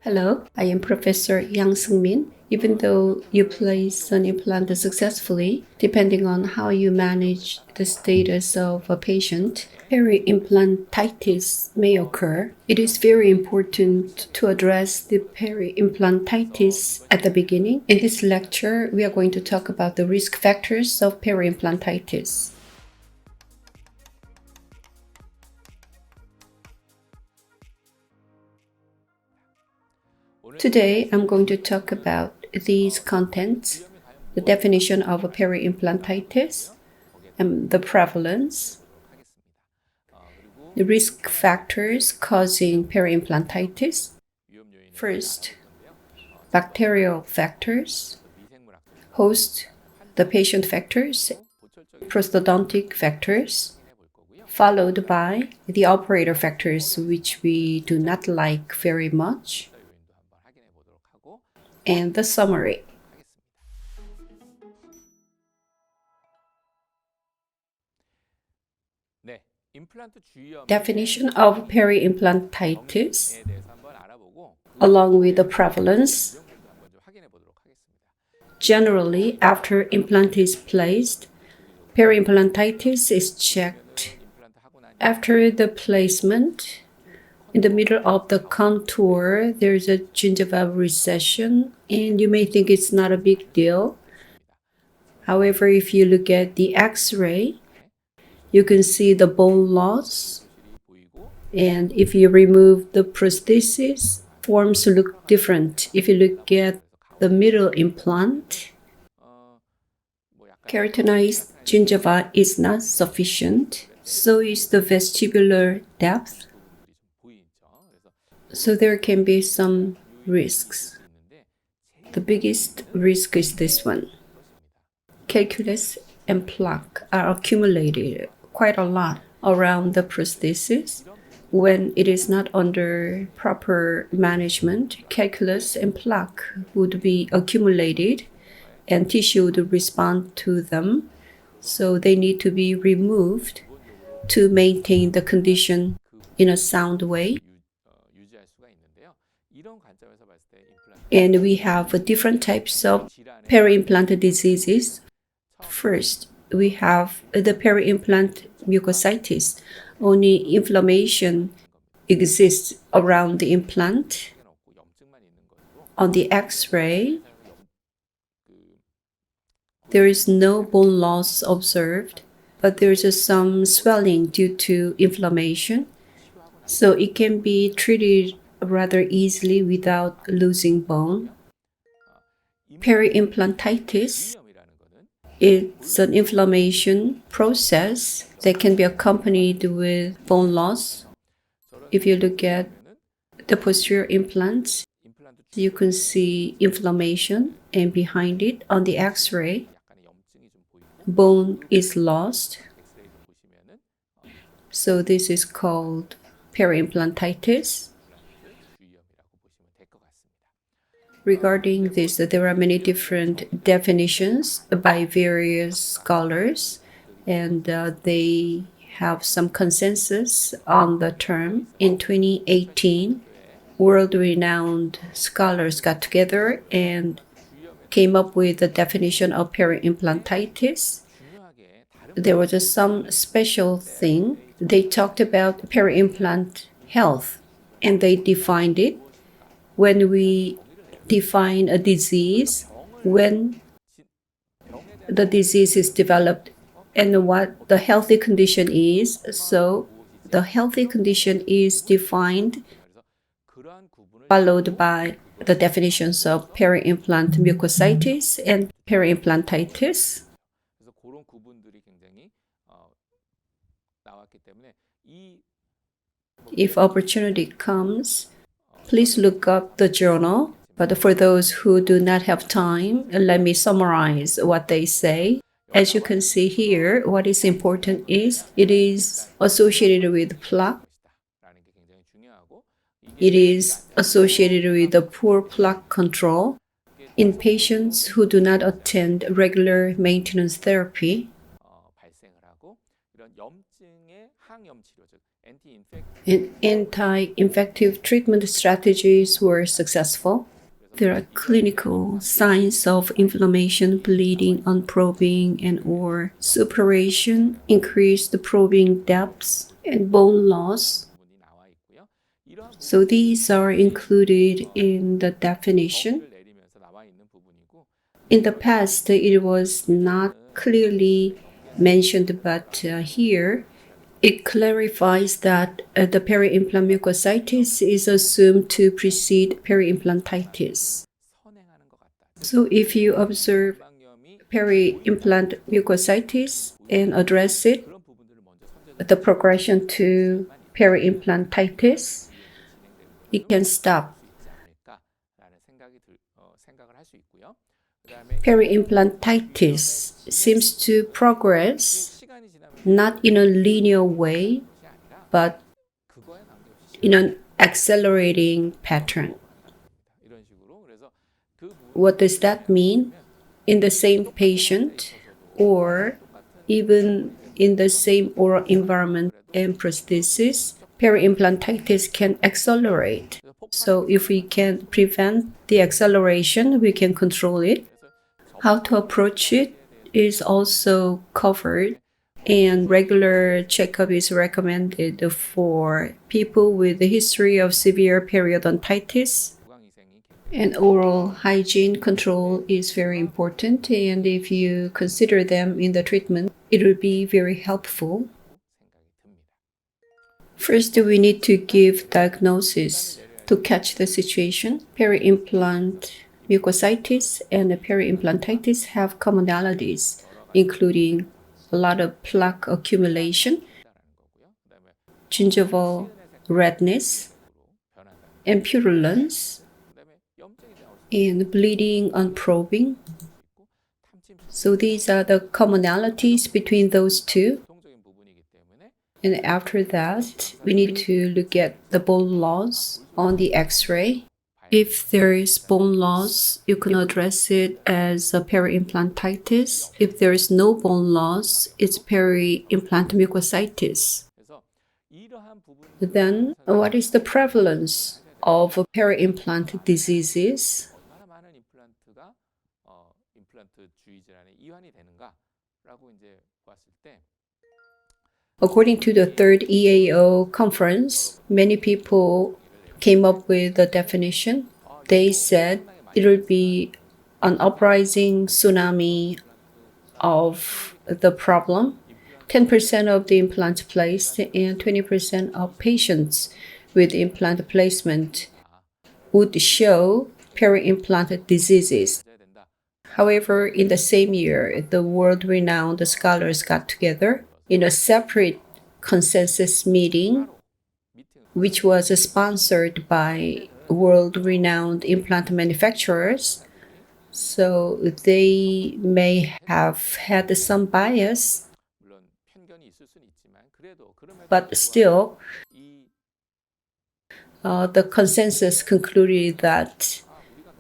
Hello, I am Professor Yang Seung-min. Even though you place an implant successfully, depending on how you manage the status of a patient, peri-implantitis may occur. It is very important to address the peri-implantitis at the beginning. In this lecture, we are going to talk about the risk factors of peri-implantitis. Today, I'm going to talk about these contents, the definition of a peri-implantitis, and the prevalence, the risk factors causing peri-implantitis. First, bacterial factors, host, the patient factors, prosthodontic factors, followed by the operator factors, which we do not like very much, and the summary. Definition of peri-implantitis, along with the prevalence. Generally, after implant is placed, peri-implantitis is checked. After the placement, in the middle of the contour, there's a gingival recession, and you may think it's not a big deal. However, if you look at the X-ray, you can see the bone loss, and if you remove the prosthesis, forms look different. If you look at the middle implant, keratinized gingiva is not sufficient, so is the vestibular depth. So there can be some risks. The biggest risk is this one. Calculus and plaque are accumulated quite a lot around the prosthesis. When it is not under proper management, calculus and plaque would be accumulated and tissue would respond to them. So they need to be removed to maintain the condition in a sound way. And we have different types of peri-implant diseases. First, we have the peri-implant mucositis. Only inflammation exists around the implant. On the X-ray, there is no bone loss observed, but there is some swelling due to inflammation. So it can be treated rather easily without losing bone. Peri-implantitis is an inflammation process that can be accompanied with bone loss. If you look at the posterior implants, you can see inflammation, and behind it on the X-ray, bone is lost. So this is called peri-implantitis. Regarding this, there are many different definitions by various scholars, and they have some consensus on the term. In 2018, world-renowned scholars got together and came up with the definition of peri-implantitis. There was some special thing. They talked about peri-implant health, and they defined it. When we define a disease, when the disease is developed and what the healthy condition is. So the healthy condition is defined, followed by the definitions of peri-implant mucositis and peri-implantitis. If opportunity comes, please look up the journal. But for those who do not have time, let me summarize what they say. As you can see here, what is important is it is associated with plaque. It is associated with the poor plaque control in patients who do not attend regular maintenance therapy. And anti-infective treatment strategies were successful. There are clinical signs of inflammation, bleeding, unprobing, and or suppuration, increased probing depths, and bone loss. So these are included in the definition. In the past, it was not clearly mentioned, but here it clarifies that the peri-implant mucositis is assumed to precede peri-implantitis. So if you observe peri-implant mucositis and address it, the progression to peri-implantitis, it can stop. Peri-implantitis seems to progress not in a linear way, but in an accelerating pattern. What does that mean? In the same patient or even in the same oral environment and prosthesis, peri-implantitis can accelerate. So if we can prevent the acceleration, we can control it. How to approach it is also covered, and regular checkup is recommended for people with a history of severe periodontitis. And oral hygiene control is very important, and if you consider them in the treatment, it will be very helpful. First, we need to give diagnosis to catch the situation. Peri-implant mucositis and peri-implantitis have commonalities, including a lot of plaque accumulation, gingival redness, and purulence, and bleeding on probing. So these are the commonalities between those two. And after that, we need to look at the bone loss on the X-ray. If there is bone loss, you can address it as a peri-implantitis. If there is no bone loss, it's peri-implant mucositis. Then, what is the prevalence of peri-implant diseases? According to the third EAO conference, many people came up with a definition. They said it would be an uprising tsunami of the problem. 10% of the implants placed and 20% of patients with implant placement would show peri-implant diseases. However, in the same year, the world-renowned scholars got together in a separate consensus meeting, which was sponsored by world-renowned implant manufacturers. So they may have had some bias, but still, the consensus concluded that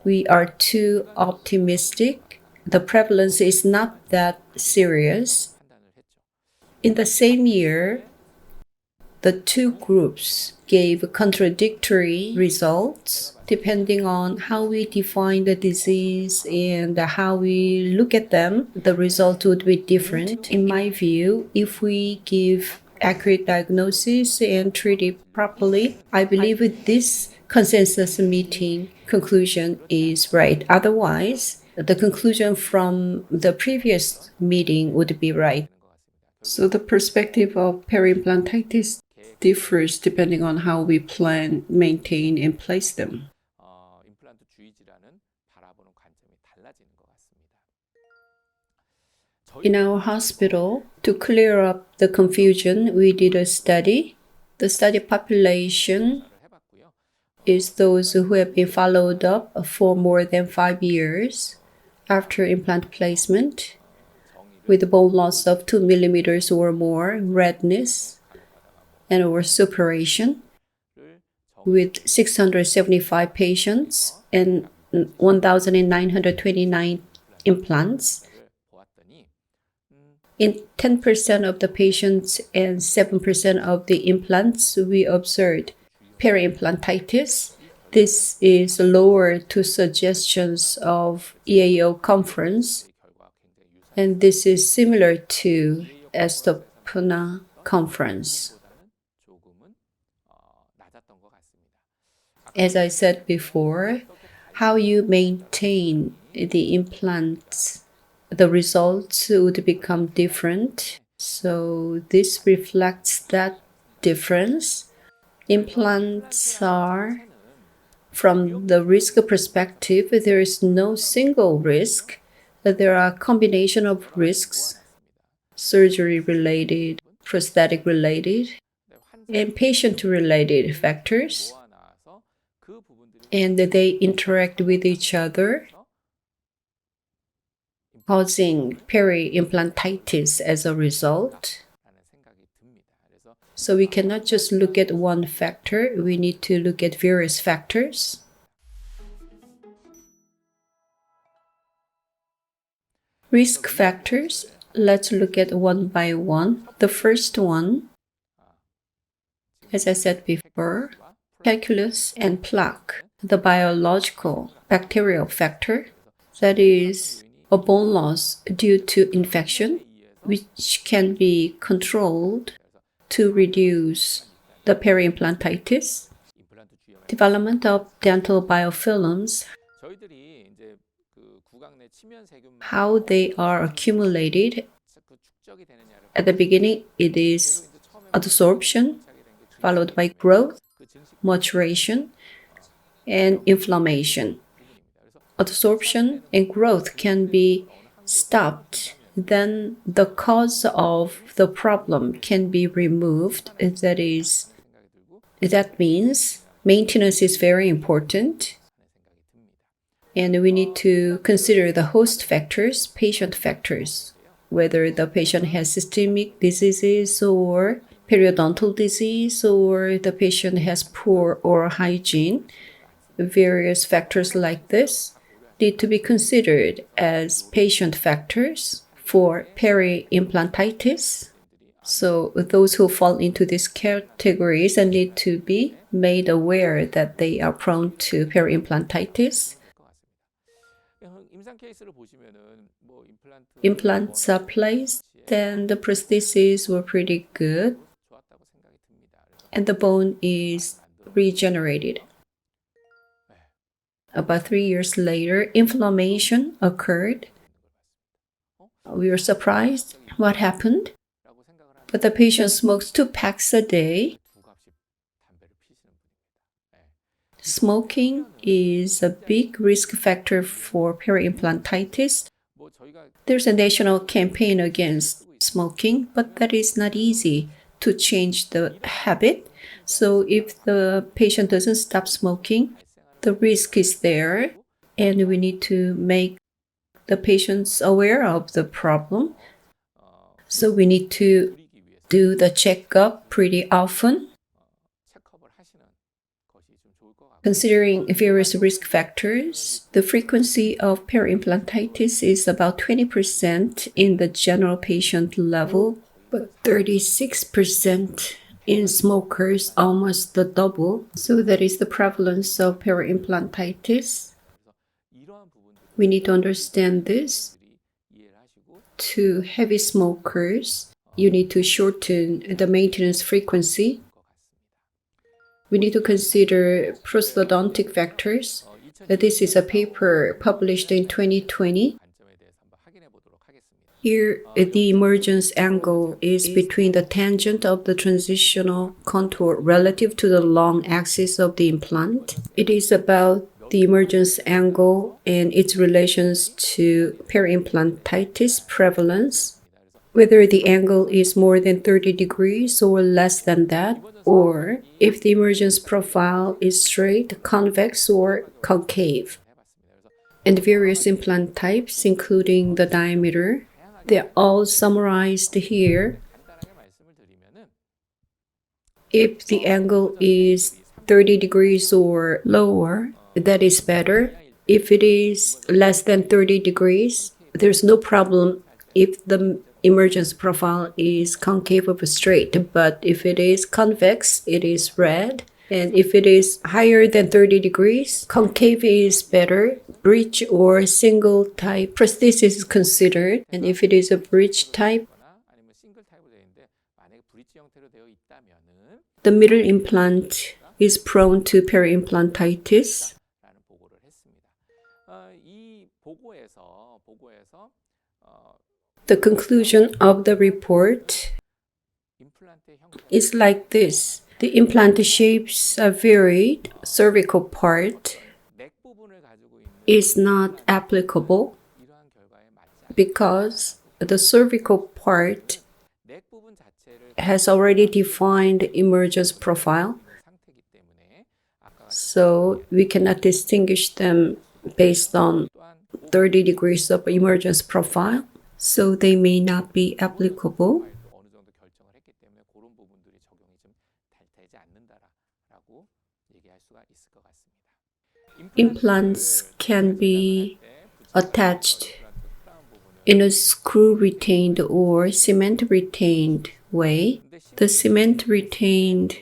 we are too optimistic. The prevalence is not that serious. In the same year, the two groups gave contradictory results depending on how we define the disease and how we look at them. The result would be different. In my view, if we give accurate diagnosis and treat it properly, I believe this consensus meeting conclusion is right. Otherwise, the conclusion from the previous meeting would be right. So the perspective of peri-implantitis differs depending on how we plan, maintain, and place them. In our hospital, to clear up the confusion, we did a study. The study population is those who have been followed up for more than 5 years after implant placement, with bone loss of 2 millimeters or more, redness, and or suppuration, with 675 patients and 1,929 implants. In 10% of the patients and 7% of the implants, we observed peri-implantitis. This is lower to suggestions of EAO conference, and this is similar to OSSTEM conference. As I said before, how you maintain the implants, the results would become different. So this reflects that difference. Implants are, from the risk perspective, there is no single risk. There are a combination of risks, surgery-related, prosthetic-related, and patient-related factors, and they interact with each other, causing peri-implantitis as a result. So we cannot just look at one factor, we need to look at various factors. Risk factors, let's look at one by one. The first one, as I said before, calculus and plaque, the biological bacterial factor, that is a bone loss due to infection, which can be controlled to reduce the peri-implantitis. Development of dental biofilms, how they are accumulated. At the beginning, it is adsorption, followed by growth, maturation, and inflammation. Adsorption and growth can be stopped, then the cause of the problem can be removed. That means maintenance is very important. And we need to consider the host factors, patient factors, whether the patient has systemic diseases or periodontal disease, or the patient has poor oral hygiene. Various factors like this need to be considered as patient factors for peri-implantitis. So those who fall into these categories need to be made aware that they are prone to peri-implantitis. Implants are placed, then the prostheses were pretty good, and the bone is regenerated. About 3 years later, inflammation occurred. We were surprised what happened, but the patient smokes 2 packs a day. Smoking is a big risk factor for peri-implantitis. There's a national campaign against smoking, but that is not easy to change the habit. So if the patient doesn't stop smoking, the risk is there, and we need to make the patients aware of the problem. So we need to do the checkup pretty often. Considering various risk factors, the frequency of peri-implantitis is about 20% in the general patient level, but 36% in smokers, almost the double. So that is the prevalence of peri-implantitis. We need to understand this. To heavy smokers, you need to shorten the maintenance frequency. We need to consider prosthodontic factors. This is a paper published in 2020. Here, the emergence angle is between the tangent of the transitional contour relative to the long axis of the implant. It is about the emergence angle and its relations to peri-implantitis prevalence, whether the angle is more than 30 degrees or less than that, or if the emergence profile is straight, convex, or concave. And various implant types, including the diameter, they're all summarized here. If the angle is 30 degrees or lower, that is better. If it is less than 30 degrees, there's no problem if the emergence profile is concave or straight, but if it is convex, it is red. And if it is higher than 30 degrees, concave is better. Bridge or single type prosthesis is considered. And if it is a bridge type, the middle implant is prone to peri-implantitis. The conclusion of the report is like this. The implant shapes are varied. Cervical part is not applicable because the cervical part has already defined emergence profile. So we cannot distinguish them based on 30 degrees of emergence profile. So they may not be applicable. Implants can be attached in a screw-retained or cement-retained way. The cement-retained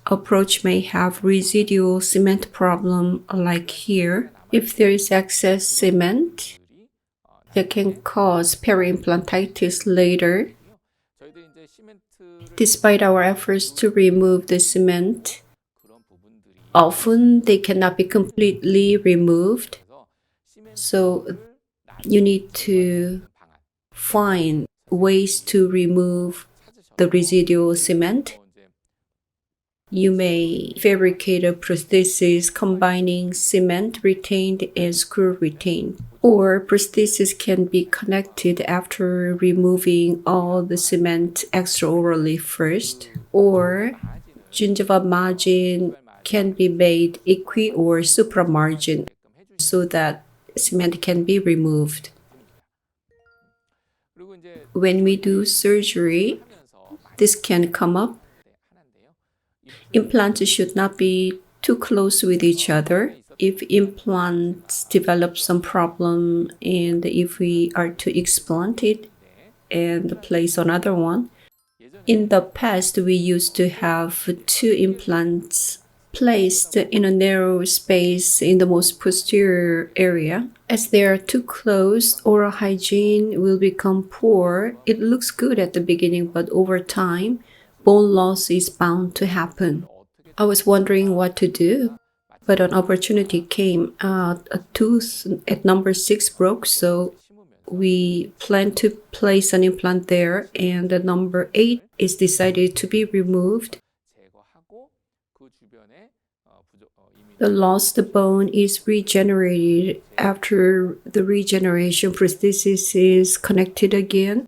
approach may have residual cement problem like here. If there is excess cement, that can cause peri-implantitis later. Despite our efforts to remove the cement, often they cannot be completely removed. So you need to find ways to remove the residual cement. You may fabricate a prosthesis combining cement retained and screw retained. Or prosthesis can be connected after removing all the cement extraorally first. Or gingiva margin can be made equi or supramargin so that cement can be removed. When we do surgery, this can come up. Implants should not be too close with each other. If implants develop some problem and if we are to explant it and place another one, in the past we used to have 2 implants placed in a narrow space in the most posterior area. As they are too close, oral hygiene will become poor. It looks good at the beginning, but over time, bone loss is bound to happen. I was wondering what to do, but an opportunity came. A tooth at number 6 broke, so we planned to place an implant there, and the number 8 is decided to be removed. The lost bone is regenerated. After the regeneration, prosthesis is connected again,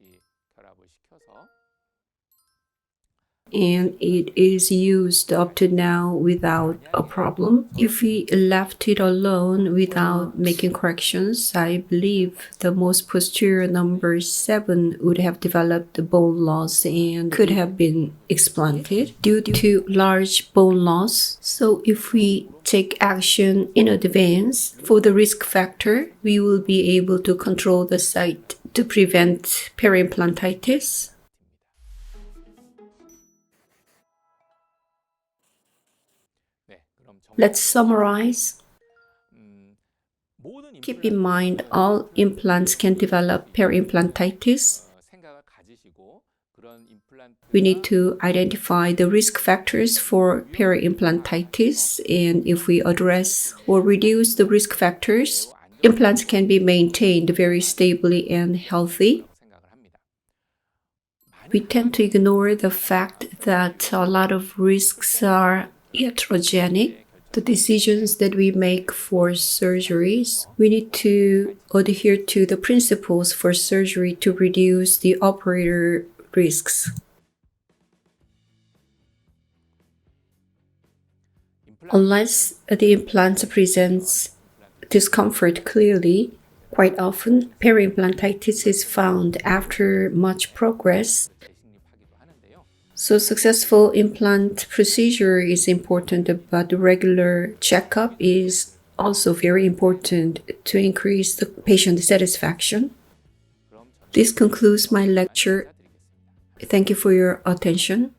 and it is used up to now without a problem. If we left it alone without making corrections, I believe the most posterior number 7 would have developed the bone loss and could have been explanted due to large bone loss. So if we take action in advance for the risk factor, we will be able to control the site to prevent peri-implantitis. Let's summarize. Keep in mind, all implants can develop peri-implantitis. We need to identify the risk factors for peri-implantitis, and if we address or reduce the risk factors, implants can be maintained very stably and healthy. We tend to ignore the fact that a lot of risks are iatrogenic. The decisions that we make for surgeries, we need to adhere to the principles for surgery to reduce the operator risks. Unless the implant presents discomfort clearly, quite often peri-implantitis is found after much progress. So successful implant procedure is important, but regular checkup is also very important to increase the patient satisfaction. This concludes my lecture. Thank you for your attention.